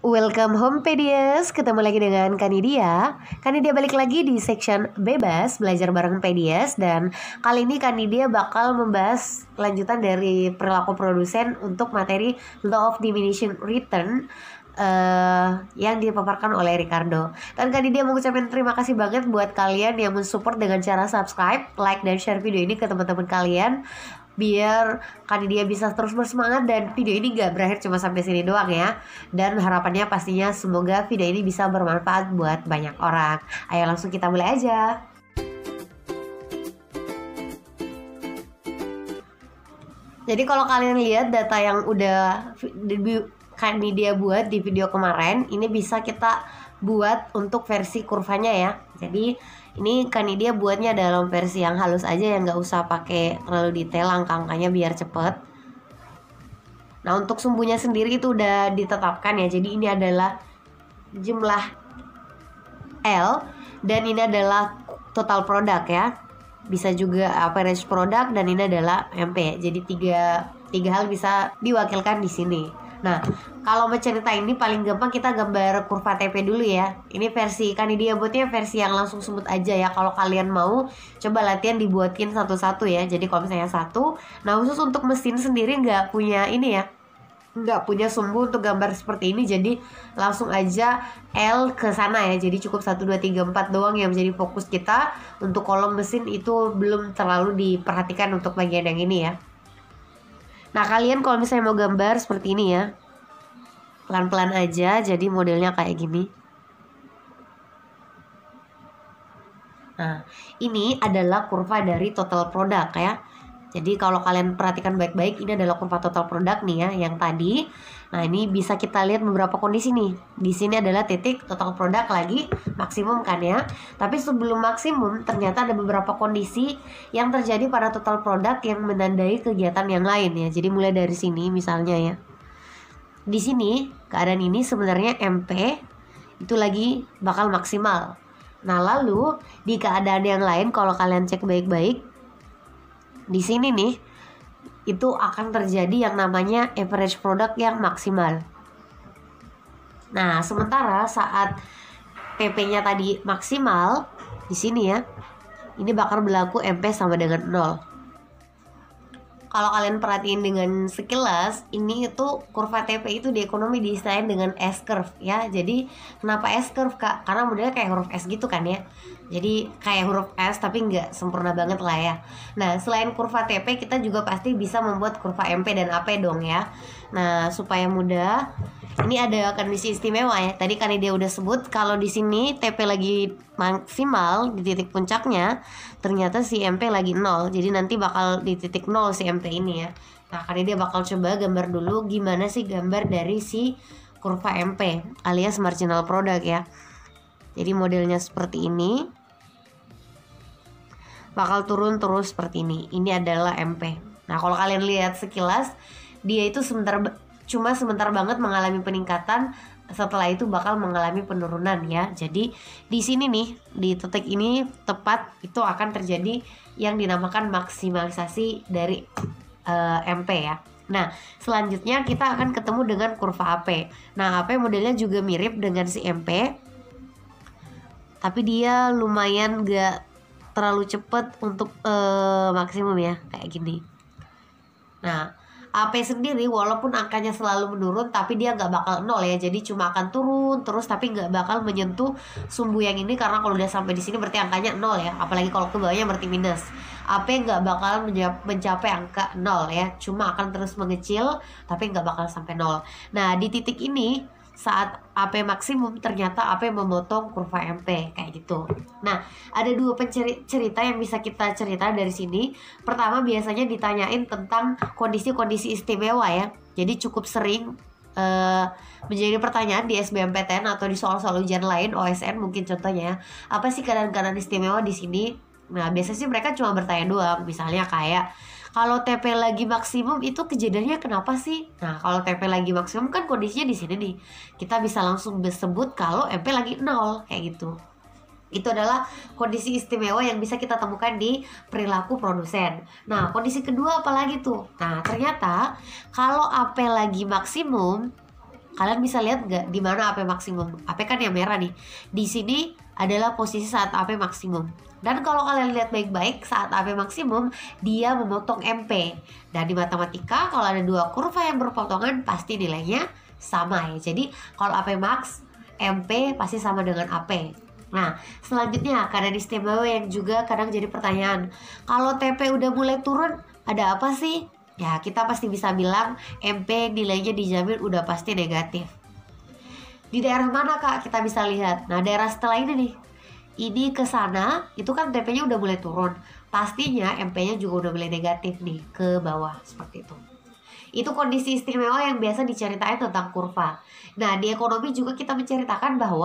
Welcome home Pedias, ketemu lagi dengan Kanidia. Kanidia balik lagi di section bebas belajar bareng Pedias. Dan kali ini Kanidia bakal membahas lanjutan dari perilaku produsen untuk materi Law of Diminishing Return yang dipaparkan oleh Ricardo. Dan Kanidia mau ucapin terima kasih banget buat kalian yang mensupport dengan cara subscribe, like, dan share video ini ke teman-teman kalian, biar Kanidia bisa terus bersemangat dan video ini gak berakhir cuma sampai sini doang ya. Dan harapannya pastinya semoga video ini bisa bermanfaat buat banyak orang. Ayo langsung kita mulai aja. Jadi kalau kalian lihat data yang udah Kanidia buat di video kemarin, ini bisa kita buat untuk versi kurvanya ya. Jadi ini Kanidia buatnya dalam versi yang halus aja, yang nggak usah pakai terlalu detail angka-angkanya biar cepet. Nah untuk sumbunya sendiri itu udah ditetapkan ya. Jadi ini adalah jumlah L dan ini adalah total produk ya. Bisa juga average product dan ini adalah MP. Jadi tiga hal bisa diwakilkan di sini. Nah, kalau mau cerita ini paling gampang kita gambar kurva TP dulu ya. Ini versi Kanidia buatnya versi yang langsung sebut aja ya. Kalau kalian mau coba latihan dibuatin satu-satu ya. Jadi kalau misalnya satu, nah khusus untuk mesin sendiri nggak punya ini ya, nggak punya sumbu untuk gambar seperti ini. Jadi langsung aja L ke sana ya. Jadi cukup 1, 2, 3, 4 doang yang menjadi fokus kita. Untuk kolom mesin itu belum terlalu diperhatikan untuk bagian yang ini ya. Nah kalian kalau misalnya mau gambar seperti ini ya, pelan-pelan aja, jadi modelnya kayak gini. Nah ini adalah kurva dari total produk ya. Jadi kalau kalian perhatikan baik-baik, ini adalah kurva total produk nih ya, yang tadi. Nah ini bisa kita lihat beberapa kondisi nih. Di sini adalah titik total produk lagi maksimum kan ya. Tapi sebelum maksimum ternyata ada beberapa kondisi yang terjadi pada total produk yang menandai kegiatan yang lain ya. Jadi mulai dari sini misalnya ya. Di sini keadaan ini sebenarnya MP itu lagi bakal maksimal. Nah lalu di keadaan yang lain kalau kalian cek baik-baik, di sini nih itu akan terjadi yang namanya average product yang maksimal. Nah, sementara saat PP-nya tadi maksimal di sini ya, ini bakal berlaku MP sama dengan 0. Kalau kalian perhatiin dengan sekilas, ini itu kurva TP itu di ekonomi diistilahkan dengan S-curve ya. Jadi kenapa S-curve Kak? Karena modelnya kayak huruf S gitu kan ya. Jadi kayak huruf S tapi nggak sempurna banget lah ya. Nah selain kurva TP kita juga pasti bisa membuat kurva MP dan AP dong ya. Nah supaya mudah, ini ada kondisi istimewa ya. Tadi kan dia udah sebut kalau di sini TP lagi maksimal di titik puncaknya, ternyata si MP lagi 0. Jadi nanti bakal di titik 0 si MP ini ya. Nah kan dia bakal coba gambar dulu gimana sih gambar dari si kurva MP alias marginal product ya. Jadi modelnya seperti ini, bakal turun terus seperti ini. Ini adalah MP. Nah kalau kalian lihat sekilas, dia itu cuma sebentar banget mengalami peningkatan, setelah itu bakal mengalami penurunan ya. Jadi di sini nih, di titik ini tepat itu akan terjadi yang dinamakan maksimalisasi dari MP ya. Nah selanjutnya kita akan ketemu dengan kurva AP. Nah AP modelnya juga mirip dengan si MP, tapi dia lumayan gak terlalu cepet untuk maksimum ya, kayak gini. Nah AP sendiri walaupun angkanya selalu menurun, tapi dia nggak bakal 0 ya. Jadi cuma akan turun terus tapi nggak bakal menyentuh sumbu yang ini, karena kalau udah sampai di sini berarti angkanya 0 ya. Apalagi kalau ke bawahnya berarti minus. AP nggak bakal mencapai angka 0 ya, cuma akan terus mengecil tapi nggak bakal sampai 0. Nah di titik ini saat AP maksimum ternyata AP memotong kurva MP kayak gitu. Nah ada dua cerita yang bisa kita cerita dari sini. Pertama biasanya ditanyain tentang kondisi-kondisi istimewa ya. Jadi cukup sering menjadi pertanyaan di SBMPTN atau di soal-soal ujian lain OSN mungkin contohnya. Apa sih keadaan-keadaan istimewa di sini? Nah biasanya sih mereka cuma bertanya doang. Misalnya kayak kalau TP lagi maksimum itu kejadiannya kenapa sih? Nah kalau TP lagi maksimum kan kondisinya di sini nih. Kita bisa langsung sebut kalau MP lagi 0 kayak gitu. Itu adalah kondisi istimewa yang bisa kita temukan di perilaku produsen. Nah kondisi kedua apa lagi tuh? Nah ternyata kalau AP lagi maksimum Kalian bisa lihat nggak di mana AP maksimum? AP kan yang merah nih. Di sini adalah posisi saat AP maksimum. Dan kalau kalian lihat baik-baik, saat AP maksimum dia memotong MP. Dan di matematika kalau ada dua kurva yang berpotongan pasti nilainya sama ya. Jadi kalau AP max, MP pasti sama dengan AP. Nah, selanjutnya keadaan istimewa yang juga kadang jadi pertanyaan. Kalau TP udah mulai turun, ada apa sih? Ya, kita pasti bisa bilang MP nilainya dijamin udah pasti negatif. Di daerah mana Kak kita bisa lihat? Nah, daerah setelah ini nih. Ini ke sana, itu kan TP-nya udah mulai turun. Pastinya MP-nya juga udah mulai negatif nih, ke bawah seperti itu. Itu kondisi istimewa yang biasa diceritain tentang kurva. Nah, di ekonomi juga kita menceritakan bahwa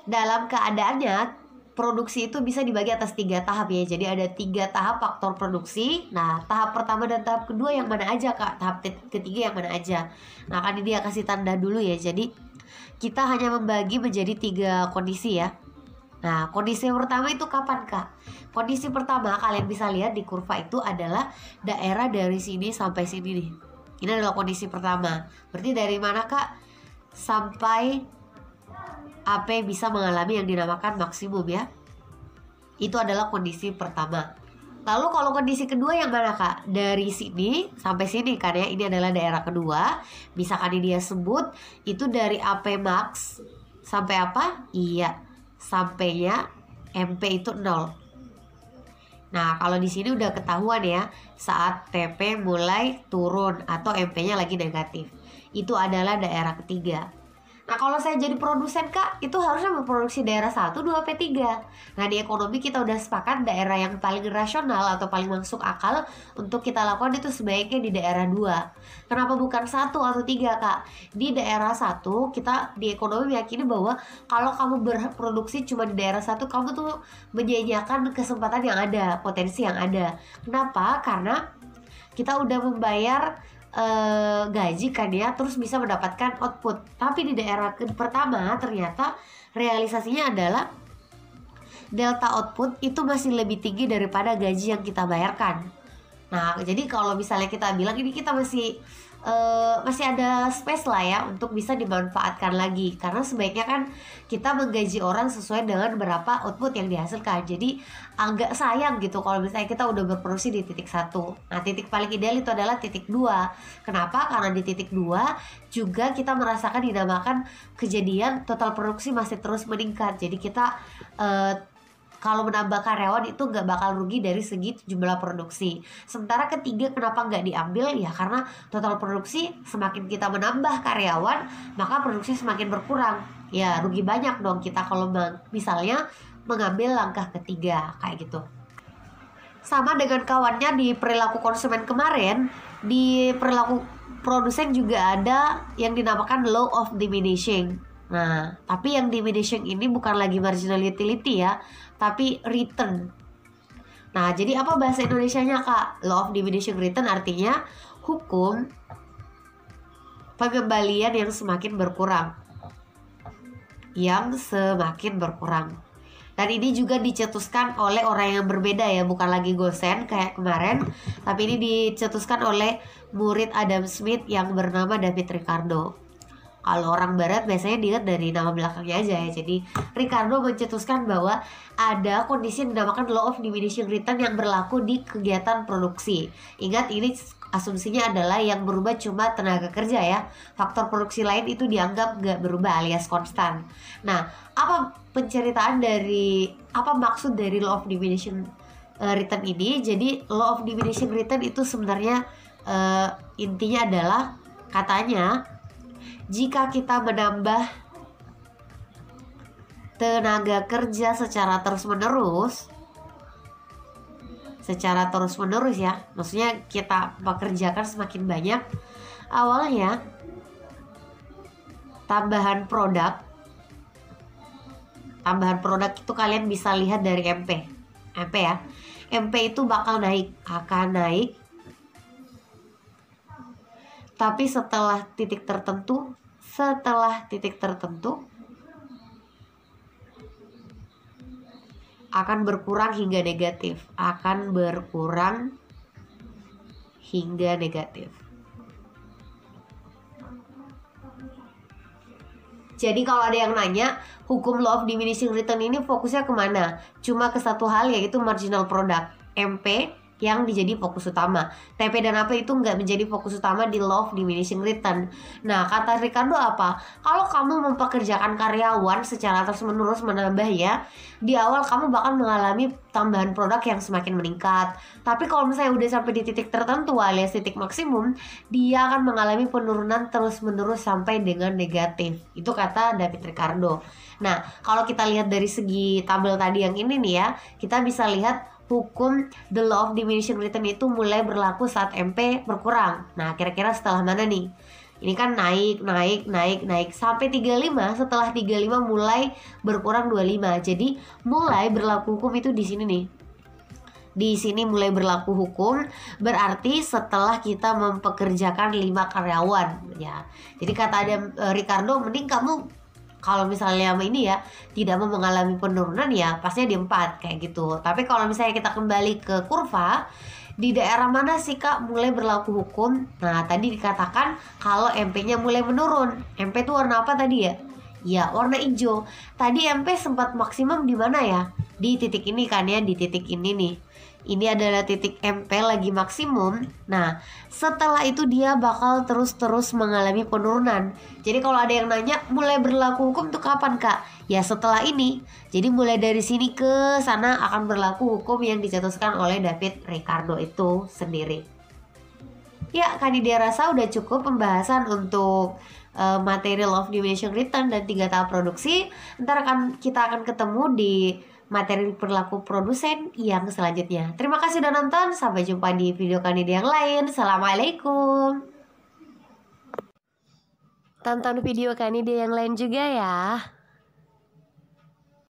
dalam keadaannya produksi itu bisa dibagi atas 3 tahap ya. Jadi ada 3 tahap faktor produksi. Nah, tahap pertama dan tahap kedua yang mana aja Kak? Tahap ketiga yang mana aja? Nah, kan ini dia kasih tanda dulu ya. Jadi kita hanya membagi menjadi 3 kondisi ya. Nah, kondisi yang pertama itu kapan Kak? Kondisi pertama kalian bisa lihat di kurva itu adalah daerah dari sini sampai sini nih. Ini adalah kondisi pertama. Berarti dari mana Kak? Sampai AP bisa mengalami yang dinamakan maksimum ya. Itu adalah kondisi pertama. Lalu kalau kondisi kedua yang mana Kak? Dari sini sampai sini kan ya. Ini adalah daerah kedua. Bisa kan dia sebut itu dari AP max sampai apa? Iya, sampainya MP itu 0. Nah, kalau di sini udah ketahuan ya, saat TP mulai turun atau MP-nya lagi negatif. Itu adalah daerah ketiga. Nah, kalau saya jadi produsen Kak, itu harusnya memproduksi daerah 1, 2, P3. Nah, di ekonomi kita udah sepakat daerah yang paling rasional atau paling masuk akal untuk kita lakukan itu sebaiknya di daerah 2. Kenapa bukan 1 atau 3 Kak? Di daerah 1, kita di ekonomi meyakini bahwa kalau kamu berproduksi cuma di daerah 1, kamu tuh menyia-nyiakan kesempatan yang ada, potensi yang ada. Kenapa? Karena kita udah membayar gaji kan ya, terus bisa mendapatkan output. Tapi di daerah pertama ternyata realisasinya adalah delta output itu masih lebih tinggi daripada gaji yang kita bayarkan. Nah, jadi kalau misalnya kita bilang ini kita masih ada space lah ya untuk bisa dimanfaatkan lagi, karena sebaiknya kan kita menggaji orang sesuai dengan berapa output yang dihasilkan. Jadi agak sayang gitu kalau misalnya kita udah berproduksi di titik 1. Nah, titik paling ideal itu adalah titik 2. Kenapa? Karena di titik 2 juga kita merasakan dinamakan kejadian total produksi masih terus meningkat. Jadi kita kalau menambah karyawan itu nggak bakal rugi dari segi jumlah produksi. Sementara ketiga kenapa nggak diambil? Ya karena total produksi semakin kita menambah karyawan, maka produksi semakin berkurang. Ya rugi banyak dong kita kalau misalnya mengambil langkah ketiga kayak gitu. Sama dengan kawannya di perilaku konsumen kemarin, di perilaku produsen juga ada yang dinamakan law of diminishing. Nah, tapi yang diminishing ini bukan lagi marginal utility ya, tapi return. Nah, jadi apa bahasa Indonesianya Kak? Law of diminishing return artinya hukum pengembalian yang semakin berkurang. Yang semakin berkurang. Dan ini juga dicetuskan oleh orang yang berbeda ya, bukan lagi Gosen kayak kemarin, tapi ini dicetuskan oleh murid Adam Smith yang bernama David Ricardo. Kalau orang barat biasanya dilihat dari nama belakangnya aja ya. Jadi Ricardo mencetuskan bahwa ada kondisi yang dinamakan law of diminishing return yang berlaku di kegiatan produksi. Ingat ini asumsinya adalah yang berubah cuma tenaga kerja ya. Faktor produksi lain itu dianggap gak berubah alias konstan. Nah, apa maksud dari law of diminishing return ini? Jadi law of diminishing return itu sebenarnya intinya adalah katanya jika kita menambah tenaga kerja secara terus-menerus ya, maksudnya kita pekerjakan semakin banyak, awalnya tambahan produk itu kalian bisa lihat dari MP ya. MP itu akan naik, tapi setelah titik tertentu akan berkurang hingga negatif. Jadi kalau ada yang nanya, hukum law of diminishing return ini fokusnya kemana? Cuma ke satu hal, yaitu marginal product, MP, yang dijadi fokus utama. TP dan AP itu nggak menjadi fokus utama di law of diminishing return. Nah, kata Ricardo apa? Kalau kamu mempekerjakan karyawan secara terus-menerus menambah ya, di awal kamu bakal mengalami tambahan produk yang semakin meningkat. Tapi kalau misalnya udah sampai di titik tertentu alias titik maksimum, dia akan mengalami penurunan terus-menerus sampai dengan negatif. Itu kata David Ricardo. Nah, kalau kita lihat dari segi tabel tadi yang ini nih ya, kita bisa lihat hukum the law of diminishing return itu mulai berlaku saat MP berkurang. Nah, kira-kira setelah mana nih? Ini kan naik sampai 35. Setelah 35 mulai berkurang 25. Jadi mulai berlaku hukum itu di sini nih. Di sini mulai berlaku hukum berarti setelah kita mempekerjakan 5 karyawan ya. Jadi kata ada Ricardo, mending kamu kalau misalnya ini ya tidak mau mengalami penurunan ya pastinya di 4 kayak gitu. Tapi kalau misalnya kita kembali ke kurva, di daerah mana sih Kak mulai berlaku hukum? Nah, tadi dikatakan kalau MP-nya mulai menurun. MP itu warna apa tadi ya? Ya, warna hijau. Tadi MP sempat maksimum di mana ya? Di titik ini kan ya, di titik ini nih. Ini adalah titik MP lagi maksimum. Nah, setelah itu dia bakal terus-terus mengalami penurunan. Jadi kalau ada yang nanya mulai berlaku hukum tuh kapan Kak? Ya setelah ini. Jadi mulai dari sini ke sana akan berlaku hukum yang dicetuskan oleh David Ricardo itu sendiri. Ya, Kanidia rasa udah cukup pembahasan untuk materi law of diminishing return dan 3 tahap produksi. Ntar kita akan ketemu di materi perilaku produsen yang selanjutnya. Terima kasih sudah nonton. Sampai jumpa di video Kanidia yang lain. Assalamualaikum. Tonton video Kanidia yang lain juga ya.